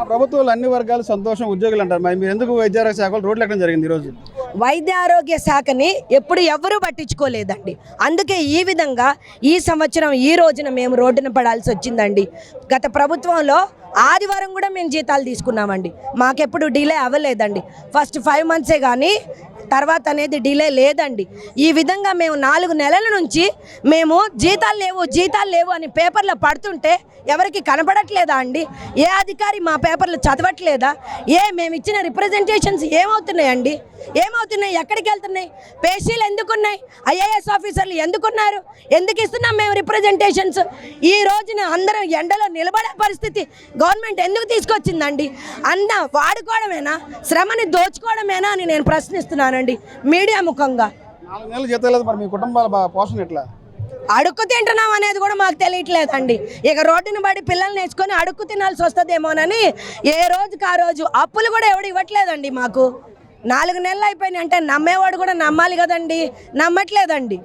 ప్రభుత్వాలు అన్ని వర్గాలు సంతోషం ఉద్యోగులు అంటారు. మరి మీరు ఎందుకు వైద్య ఆరోగ్య శాఖలో రోడ్లు ఎక్కడం జరిగింది ఈరోజు? వైద్య ఆరోగ్య శాఖని ఎప్పుడు ఎవరూ పట్టించుకోలేదండి. అందుకే ఈ విధంగా ఈ సంవత్సరం ఈ రోజున మేము రోడ్డున పడాల్సి వచ్చిందండి. గత ప్రభుత్వంలో ఆదివారం కూడా మేము జీతాలు తీసుకున్నామండి. మాకెప్పుడు డిలే అవ్వలేదండి. ఫస్ట్ 5 మంత్సే కానీ తర్వాత అనేది డిలే లేదండి. ఈ విధంగా మేము 4 నెలల నుంచి మేము జీతాలు లేవు అని పేపర్లో పడుతుంటే ఎవరికి కనపడట్లేదా అండి? ఏ అధికారి మా పేపర్లు చదవట్లేదా? మేము ఇచ్చిన రిప్రజెంటేషన్స్ ఏమవుతున్నాయండి? ఏమవుతున్నాయి? ఎక్కడికి వెళ్తున్నాయి? పేషీలు ఎందుకున్నాయి? ఐఏఎస్ ఆఫీసర్లు ఎందుకున్నారు? ఎందుకు ఇస్తున్నాం మేము రిప్రజెంటేషన్స్? ఈ రోజున అందరం ఎండలో నిలబడే పరిస్థితి గవర్నమెంట్ ఎందుకు తీసుకొచ్చిందండి? వాడుకోవడమేనా, శ్రమని దోచుకోవడమేనా అని నేను ప్రశ్నిస్తున్నానండి మీడియా ముఖంగా. 4 నెలలు జీతం లేదు, మరి మీ కుటుంబాల పోషణ ఎట్లా? అడుక్కు తింటున్నాం అనేది కూడా మాకు తెలియట్లేదండి. ఇక రోడ్డును పడి పిల్లల్ని వేసుకొని అడుక్కు తినాల్సి వస్తుందేమోనని ఏ రోజుకి ఆ రోజు అప్పులు కూడా ఎవడు ఇవ్వట్లేదండి మాకు. 4 నెలలు అయిపోయినాయి అంటే నమ్మేవాడు కూడా నమ్మాలి కదండి, నమ్మట్లేదండి.